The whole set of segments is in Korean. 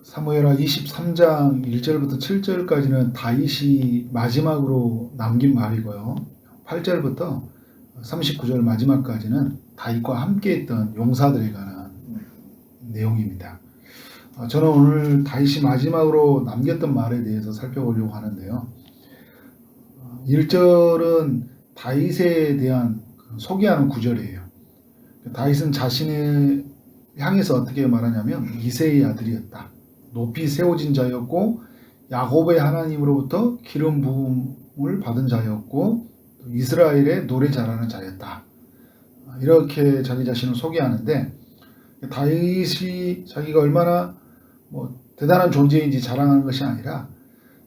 사무엘하 23장 1절부터 7절까지는 다윗이 마지막으로 남긴 말이고요. 8절부터 39절 마지막까지는 다윗과 함께했던 용사들에 관한 내용입니다. 저는 오늘 다윗이 마지막으로 남겼던 말에 대해서 살펴보려고 하는데요. 1절은 다윗에 대한 소개하는 구절이에요. 다윗은 자신을 향해서 어떻게 말하냐면 이새의 아들이었다. 높이 세워진 자였고 야곱의 하나님으로부터 기름 부음을 받은 자였고 이스라엘의 노래 잘하는 자였다. 이렇게 자기 자신을 소개하는데 다윗이 자기가 얼마나 대단한 존재인지 자랑하는 것이 아니라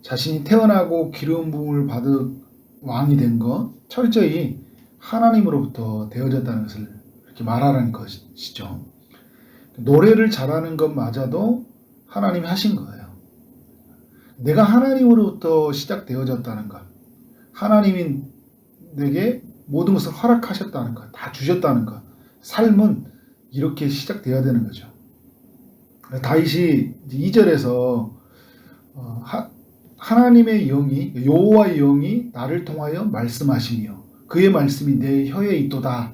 자신이 태어나고 기름 부음을 받은 왕이 된 것 철저히 하나님으로부터 되어졌다는 것을 이렇게 말하라는 것이죠. 노래를 잘하는 것마저도 하나님이 하신 거예요. 내가 하나님으로부터 시작되어졌다는 것, 하나님이 내게 모든 것을 허락하셨다는 것, 다 주셨다는 것, 삶은 이렇게 시작되어야 되는 거죠. 다윗이 2절에서 하나님의 영이, 여호와의 영이 나를 통하여 말씀하시며 그의 말씀이 내 혀에 있도다,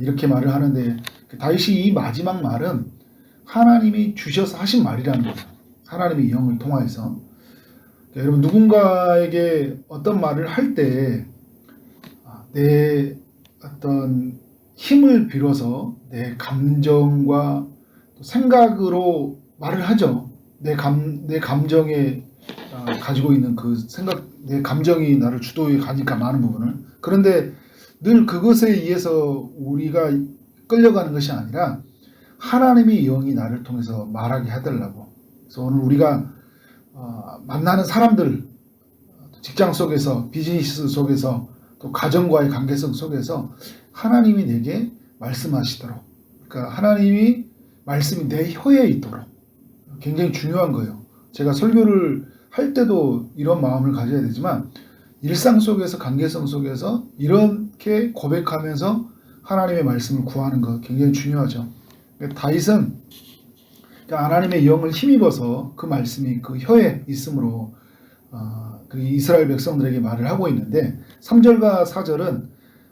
이렇게 말을 하는데 다윗이 이 마지막 말은 하나님이 주셔서 하신 말이라는 거예요. 하나님의 영을 통하여서. 여러분, 누군가에게 어떤 말을 할 때 내 어떤 힘을 빌어서 내 감정과 생각으로 말을 하죠. 내 감정에 가지고 있는 그 생각, 내 감정이 나를 주도해 가니까 많은 부분을. 그런데 늘 그것에 의해서 우리가 끌려가는 것이 아니라 하나님의 영이 나를 통해서 말하게 하더라고. 그래서 오늘 우리가 만나는 사람들, 직장 속에서, 비즈니스 속에서, 또 가정과의 관계성 속에서 하나님이 내게 말씀하시도록, 그러니까 하나님이 말씀이 내 혀에 있도록, 굉장히 중요한 거예요. 제가 설교를 할 때도 이런 마음을 가져야 되지만 일상 속에서, 관계성 속에서 이렇게 고백하면서 하나님의 말씀을 구하는 것 굉장히 중요하죠. 다윗은 하나님의 영을 힘입어서 그 말씀이 그 혀에 있으므로 그 이스라엘 백성들에게 말을 하고 있는데 3절과 4절은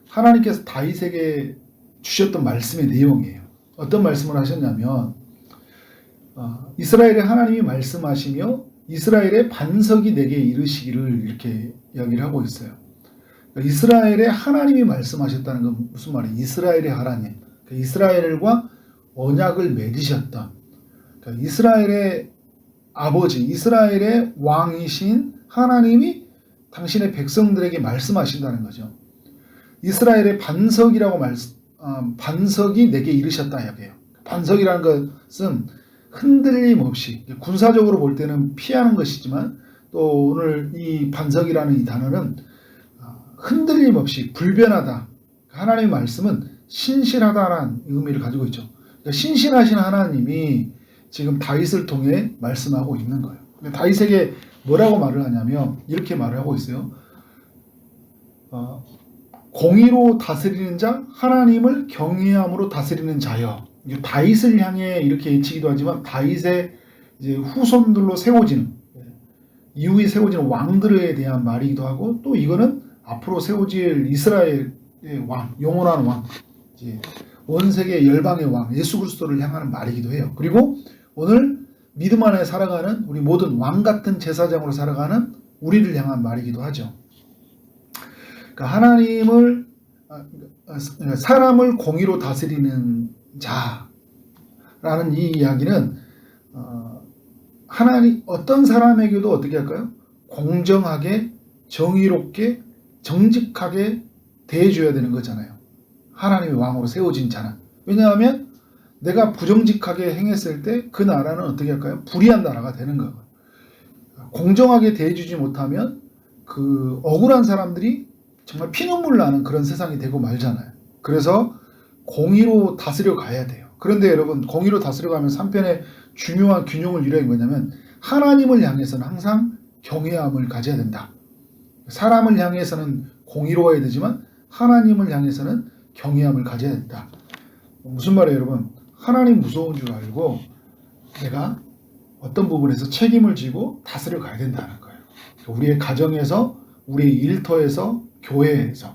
하나님께서 다윗에게 주셨던 말씀의 내용이에요. 어떤 말씀을 하셨냐면 이스라엘의 하나님이 말씀하시며 이스라엘의 반석이 내게 이르시기를, 이렇게 이야기를 하고 있어요. 이스라엘의 하나님이 말씀하셨다는 건 무슨 말이에요? 이스라엘의 하나님, 이스라엘과 언약을 맺으셨던, 이스라엘의 아버지, 이스라엘의 왕이신 하나님이 당신의 백성들에게 말씀하신다는 거죠. 이스라엘의 반석이라고 반석이 내게 이르셨다 이야기해요. 반석이라는 것은 흔들림 없이, 군사적으로 볼 때는 피하는 것이지만 또 오늘 이 반석이라는 이 단어는 흔들림 없이 불변하다. 하나님의 말씀은 신실하다라는 의미를 가지고 있죠. 그러니까 신실하신 하나님이 지금 다윗을 통해 말씀하고 있는 거예요. 다윗에게 뭐라고 말을 하냐면 이렇게 말을 하고 있어요. 공의로 다스리는 자, 하나님을 경외함으로 다스리는 자여. 다윗을 향해 이렇게 외치기도 하지만 다윗의 이제 후손들로 세워지는, 이후에 세워지는 왕들에 대한 말이기도 하고, 또 이거는 앞으로 세워질 이스라엘의 왕, 영원한 왕, 이제 온 세계 열방의 왕 예수 그리스도를 향하는 말이기도 해요. 그리고 오늘 믿음 안에 살아가는 우리 모든 왕 같은 제사장으로 살아가는 우리를 향한 말이기도 하죠. 그러니까 하나님을, 사람을 공의로 다스리는 자라는 이 이야기는 하나님 어떤 사람에게도 어떻게 할까요? 공정하게, 정의롭게, 정직하게 대해줘야 되는 거잖아요. 하나님의 왕으로 세워진 자는. 왜냐하면 내가 부정직하게 행했을 때 그 나라는 어떻게 할까요? 불의한 나라가 되는 거예요. 공정하게 대해주지 못하면 그 억울한 사람들이 정말 피눈물 나는 그런 세상이 되고 말잖아요. 그래서 공의로 다스려 가야 돼요. 그런데 여러분, 공의로 다스려 가면서 한편에 중요한 균형을 이루는 뭐냐면 하나님을 향해서는 항상 경외함을 가져야 된다. 사람을 향해서는 공의로워야 되지만 하나님을 향해서는 경외함을 가져야 된다. 무슨 말이에요, 여러분? 하나님 무서운 줄 알고 내가 어떤 부분에서 책임을 지고 다스려 가야 된다는 거예요. 우리의 가정에서, 우리의 일터에서, 교회에서,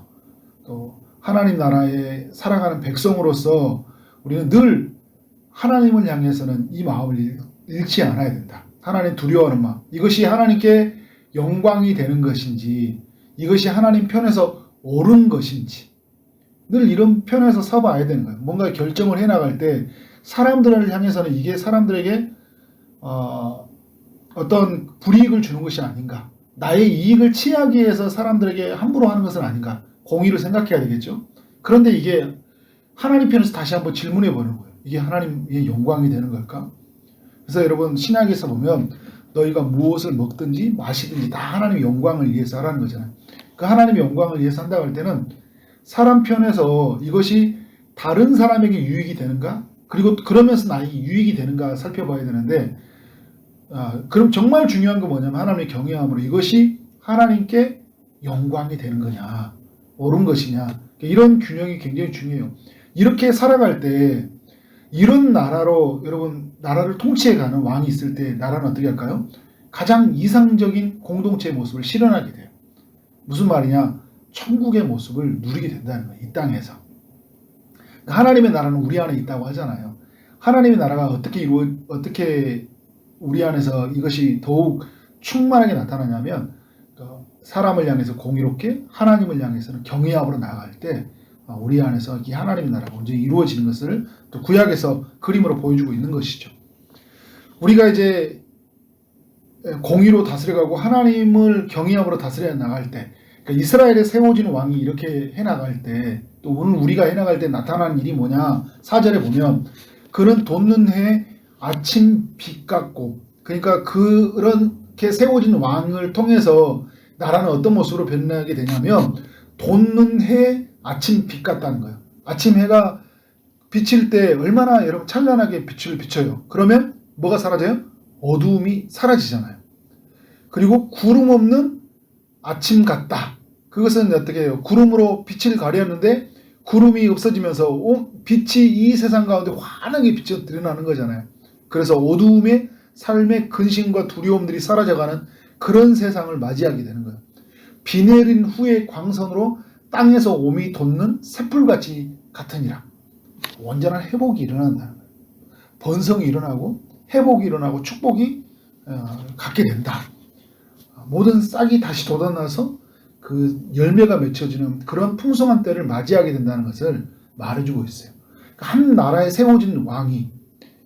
또 하나님 나라에 살아가는 백성으로서 우리는 늘 하나님을 향해서는 이 마음을 잃지 않아야 된다. 하나님 두려워하는 마음. 이것이 하나님께 영광이 되는 것인지, 이것이 하나님 편에서 옳은 것인지, 늘 이런 편에서 서봐야 되는 거예요. 뭔가 결정을 해나갈 때 사람들을 향해서는 이게 사람들에게 어떤 불이익을 주는 것이 아닌가, 나의 이익을 취하기 위해서 사람들에게 함부로 하는 것은 아닌가, 공의를 생각해야 되겠죠. 그런데 이게 하나님 편에서 다시 한번 질문해 보는 거예요. 이게 하나님의 영광이 되는 걸까? 그래서 여러분, 신약에서 보면 너희가 무엇을 먹든지 마시든지 다 하나님의 영광을 위해서 하라는 거잖아요. 그 하나님의 영광을 위해서 한다고 할 때는 사람 편에서 이것이 다른 사람에게 유익이 되는가, 그리고 그러면서 나에게 유익이 되는가 살펴봐야 되는데, 그럼 정말 중요한 건 뭐냐면 하나님의 경외함으로 이것이 하나님께 영광이 되는 거냐, 옳은 것이냐, 이런 균형이 굉장히 중요해요. 이렇게 살아갈 때 이런 나라로, 여러분, 나라를 통치해가는 왕이 있을 때 나라는 어떻게 할까요? 가장 이상적인 공동체의 모습을 실현하게 돼요. 무슨 말이냐? 천국의 모습을 누리게 된다는 거예요. 이 땅에서. 하나님의 나라는 우리 안에 있다고 하잖아요. 하나님의 나라가 어떻게 우리 안에서 이것이 더욱 충만하게 나타나냐면, 사람을 향해서 공의롭게, 하나님을 향해서는 경외함으로 나아갈 때 우리 안에서 이 하나님의 나라가 온전히 이루어지는 것을 또 구약에서 그림으로 보여주고 있는 것이죠. 우리가 이제 공의로 다스려가고 하나님을 경외함으로 다스려 나갈 때, 그러니까 이스라엘에 세워지는 왕이 이렇게 해나갈 때, 또 오늘 우리가 해나갈 때 나타나는 일이 뭐냐, 4절에 보면 그는 돋는 해 아침 빛 같고, 그러니까 그렇게 세워진 왕을 통해서 나라는 어떤 모습으로 변하게 되냐면 돋는 해 아침 빛 같다는 거예요. 아침 해가 비칠 때 얼마나 여러분 찬란하게 빛을 비춰요. 그러면 뭐가 사라져요? 어두움이 사라지잖아요. 그리고 구름 없는 아침 같다. 그것은 어떻게 해요? 구름으로 빛을 가렸는데 구름이 없어지면서 빛이 이 세상 가운데 환하게 비쳐 드러나는 거잖아요. 그래서 어두움의 삶의 근심과 두려움들이 사라져가는 그런 세상을 맞이하게 되는 거예요. 비 내린 후의 광선으로 땅에서 옴이 돋는 샘불같이 같으니라. 온전한 회복이 일어난다는 거예요. 번성이 일어나고 회복이 일어나고 축복이 갖게 된다. 모든 싹이 다시 돋아나서 그 열매가 맺혀지는 그런 풍성한 때를 맞이하게 된다는 것을 말해주고 있어요. 한 나라에 세워진 왕이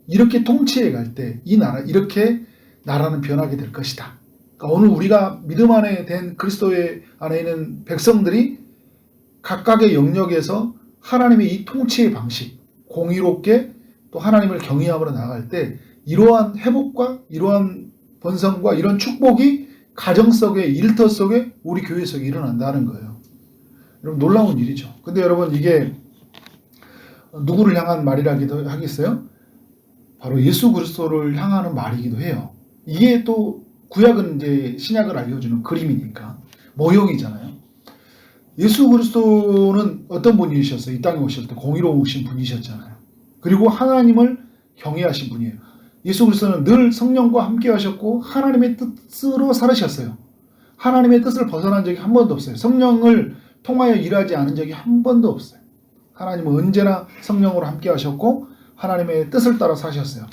이렇게 통치해 갈 때 이 나라, 이렇게 나라는 변하게 될 것이다. 그러니까 오늘 우리가 믿음 안에 된 그리스도의 안에 있는 백성들이 각각의 영역에서 하나님의 이 통치의 방식, 공의롭게 또 하나님을 경외함으로 나아갈 때 이러한 회복과 이러한 번성과 이런 축복이 가정 속에, 일터 속에, 우리 교회 속에 일어난다는 거예요. 여러분, 놀라운 일이죠. 근데 여러분, 이게 누구를 향한 말이라기도 하겠어요? 바로 예수 그리스도를 향하는 말이기도 해요. 이게 또 구약은 이제 신약을 알려주는 그림이니까 모형이잖아요. 예수 그리스도는 어떤 분이셨어요? 이 땅에 오실 때 공의로우신 분이셨잖아요. 그리고 하나님을 경외하신 분이에요. 예수 그리스도는 늘 성령과 함께 하셨고 하나님의 뜻으로 살으셨어요. 하나님의 뜻을 벗어난 적이 한 번도 없어요. 성령을 통하여 일하지 않은 적이 한 번도 없어요. 하나님은 언제나 성령으로 함께 하셨고 하나님의 뜻을 따라 사셨어요.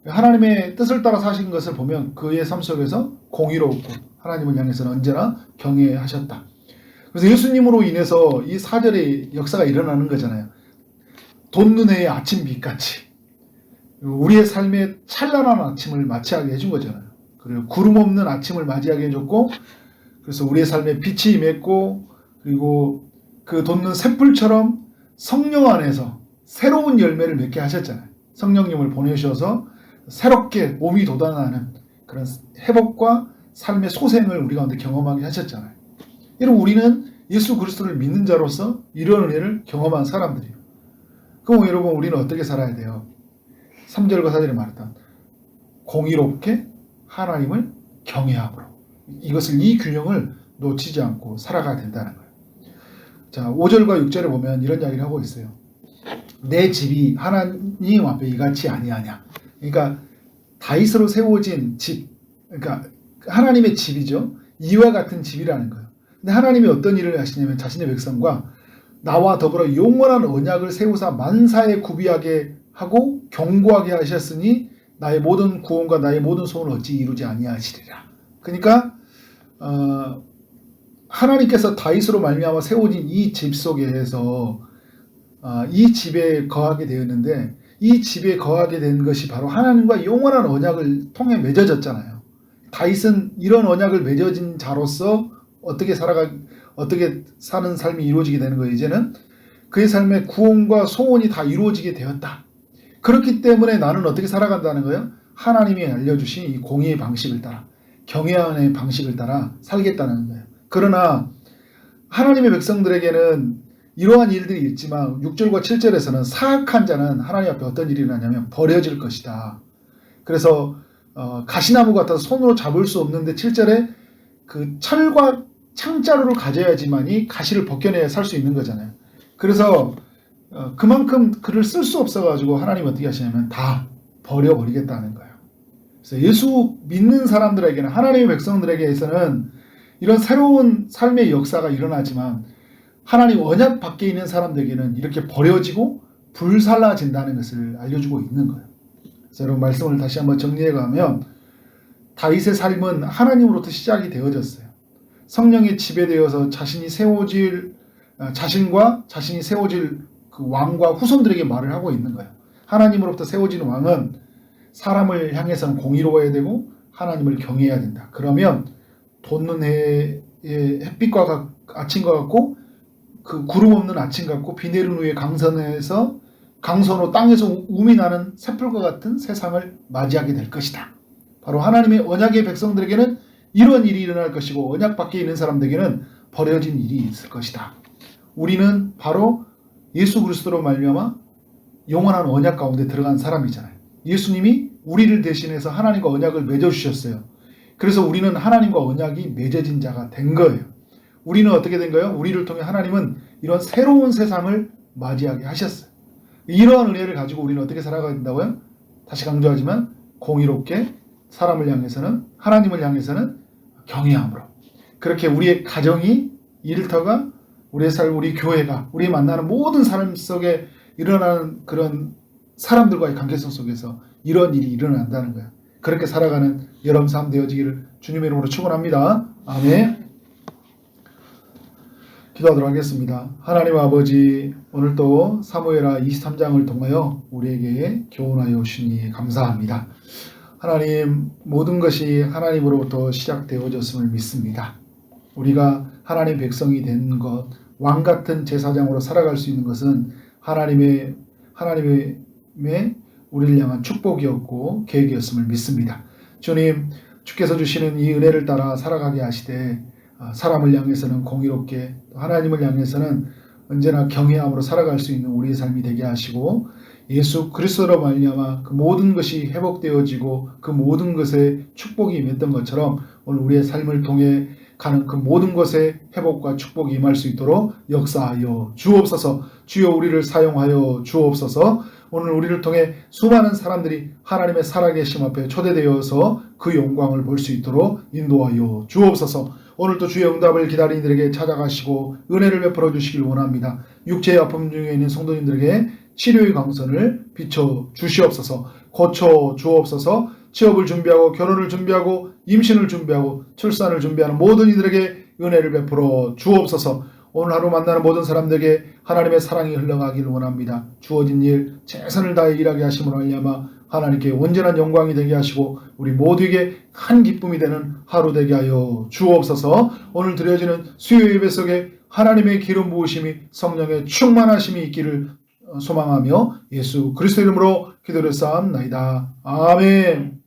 하나님의 뜻을 따라 사신 것을 보면 그의 삶 속에서 공의롭고 하나님을 향해서는 언제나 경외하셨다. 그래서 예수님으로 인해서 이 4절의 역사가 일어나는 거잖아요. 돋는 해의 아침 빛같이 우리의 삶의 찬란한 아침을 맞이하게 해준 거잖아요. 그리고 구름 없는 아침을 맞이하게 해줬고, 그래서 우리의 삶에 빛이 맺고, 그리고 그 돋는 샘불처럼 성령 안에서 새로운 열매를 맺게 하셨잖아요. 성령님을 보내셔서 새롭게 몸이 돋아나는 그런 회복과 삶의 소생을 우리 가운데 경험하게 하셨잖아요. 이런 우리는 예수 그리스도를 믿는 자로서 이런 은혜를 경험한 사람들이에요. 그럼 여러분, 우리는 어떻게 살아야 돼요? 3절과 4절에 말했던 공의롭게 하나님을 경외함으로, 이것을, 이 균형을 놓치지 않고 살아가야 된다는 거예요. 자, 5절과 6절에 보면 이런 이야기를 하고 있어요. 내 집이 하나님 앞에 이같이 아니하냐. 그러니까 다윗으로 세워진 집, 그러니까 하나님의 집이죠. 이와 같은 집이라는 거예요. 근데 하나님이 어떤 일을 하시냐면 자신의 백성과 나와 더불어 영원한 언약을 세우사 만사에 구비하게 하고 견고하게 하셨으니 나의 모든 구원과 나의 모든 소원을 어찌 이루지 아니하시리라. 그러니까 하나님께서 다윗으로 말미암아 세워진 이 집 속에서 이 집에 거하게 되었는데, 이 집에 거하게 된 것이 바로 하나님과 영원한 언약을 통해 맺어졌잖아요. 다윗은 이런 언약을 맺어진 자로서 어떻게 사는 삶이 이루어지게 되는 거예요. 이제는 그의 삶의 구원과 소원이 다 이루어지게 되었다. 그렇기 때문에 나는 어떻게 살아간다는 거예요? 하나님이 알려주신 이 공의의 방식을 따라, 경외의 방식을 따라 살겠다는 거예요. 그러나 하나님의 백성들에게는 이러한 일들이 있지만 6절과 7절에서는 사악한 자는 하나님 앞에 어떤 일이 일어나냐면 버려질 것이다. 그래서 가시나무 같아서 손으로 잡을 수 없는데 7절에 그 철과 창자루를 가져야지만이 가시를 벗겨내야 살 수 있는 거잖아요. 그래서 그만큼 그를 쓸 수 없어가지고 하나님 어떻게 하시냐면 다 버려버리겠다는 거예요. 그래서 예수 믿는 사람들에게는, 하나님의 백성들에게서는 이런 새로운 삶의 역사가 일어나지만 하나님 언약 밖에 있는 사람들에게는 이렇게 버려지고 불살라진다는 것을 알려주고 있는 거예요. 그래서 여러분, 말씀을 다시 한번 정리해 가면 다윗의 삶은 하나님으로부터 시작이 되어졌어요. 성령에 지배되어서 자신과 자신이 세워질 그 왕과 후손들에게 말을 하고 있는 거예요. 하나님으로부터 세워진 왕은 사람을 향해서는 공의로워야 되고 하나님을 경외해야 된다. 그러면 돋는 해의 햇빛과 아침과 같고 그 구름 없는 아침 같고 비 내린 후에 강선으로 땅에서 우미 나는 새풀과 같은 세상을 맞이하게 될 것이다. 바로 하나님의 언약의 백성들에게는 이런 일이 일어날 것이고 언약 밖에 있는 사람들에게는 버려진 일이 있을 것이다. 우리는 바로 예수 그리스도로 말미암아 영원한 언약 가운데 들어간 사람이잖아요. 예수님이 우리를 대신해서 하나님과 언약을 맺어주셨어요. 그래서 우리는 하나님과 언약이 맺어진 자가 된 거예요. 우리는 어떻게 된 거예요? 우리를 통해 하나님은 이런 새로운 세상을 맞이하게 하셨어요. 이러한 은혜를 가지고 우리는 어떻게 살아가야 된다고요? 다시 강조하지만 공의롭게 사람을 향해서는, 하나님을 향해서는 경외함으로, 그렇게 우리의 가정이, 일터가, 우리의 삶, 우리 교회가, 우리 만나는 모든 사람 속에 일어나는 그런 사람들과의 관계성 속에서 이런 일이 일어난다는 거예요. 그렇게 살아가는 여러분 삶 되어지기를 주님의 이름으로 축원합니다. 아멘. 기도하도록 하겠습니다. 하나님 아버지, 오늘 또 사무엘하 23장을 통하여 우리에게 교훈하여 주시니 감사합니다. 하나님, 모든 것이 하나님으로부터 시작되어졌음을 믿습니다. 우리가 하나님 백성이 된 것, 왕같은 제사장으로 살아갈 수 있는 것은 하나님의 우리를 향한 축복이었고 계획이었음을 믿습니다. 주님, 주께서 주시는 이 은혜를 따라 살아가게 하시되 사람을 향해서는 공의롭게, 하나님을 향해서는 언제나 경외함으로 살아갈 수 있는 우리의 삶이 되게 하시고, 예수 그리스도로 말미암아 그 모든 것이 회복되어지고 그 모든 것에 축복이 임했던 것처럼 오늘 우리의 삶을 통해 가는 그 모든 것에 회복과 축복이 임할 수 있도록 역사하여 주옵소서. 주여, 우리를 사용하여 주옵소서. 오늘 우리를 통해 수많은 사람들이 하나님의 살아계심 앞에 초대되어서 그 영광을 볼 수 있도록 인도하여 주옵소서. 오늘도 주의 응답을 기다리는 이들에게 찾아가시고 은혜를 베풀어 주시길 원합니다. 육체의 아픔 중에 있는 성도님들에게 치료의 광선을 비춰 주시옵소서. 고쳐 주옵소서. 취업을 준비하고 결혼을 준비하고 임신을 준비하고 출산을 준비하는 모든 이들에게 은혜를 베풀어 주옵소서. 오늘 하루 만나는 모든 사람들에게 하나님의 사랑이 흘러가길 원합니다. 주어진 일 최선을 다해 일하게 하심으로 말미암아 하나님께 온전한 영광이 되게 하시고 우리 모두에게 큰 기쁨이 되는 하루 되게 하여 주옵소서. 오늘 드려지는 수요 예배 속에 하나님의 기름 부으심이, 성령의 충만하심이 있기를 소망하며 예수 그리스도 이름으로 기도를 쌓옵나이다. 아멘.